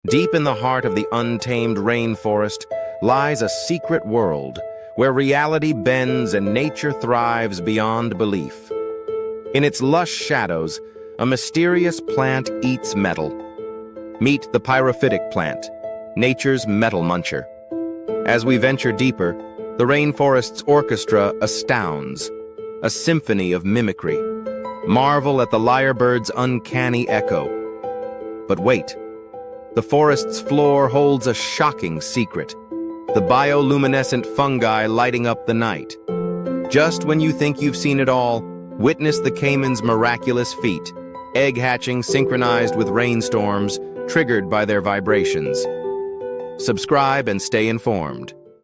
Deep in the heart of the untamed rainforest lies a secret world where reality bends and nature thrives beyond belief. In its lush shadows, a mysterious plant eats metal. Meet the pyrophytic plant, nature's metal muncher. As we venture deeper, the rainforest's orchestra astounds, a symphony of mimicry. Marvel at the lyrebird's uncanny echo. But wait, the forest's floor holds a shocking secret, the bioluminescent fungi lighting up the night. Just when you think you've seen it all, witness the caiman's miraculous feat, egg hatching synchronized with rainstorms, triggered by their vibrations. Subscribe and stay informed.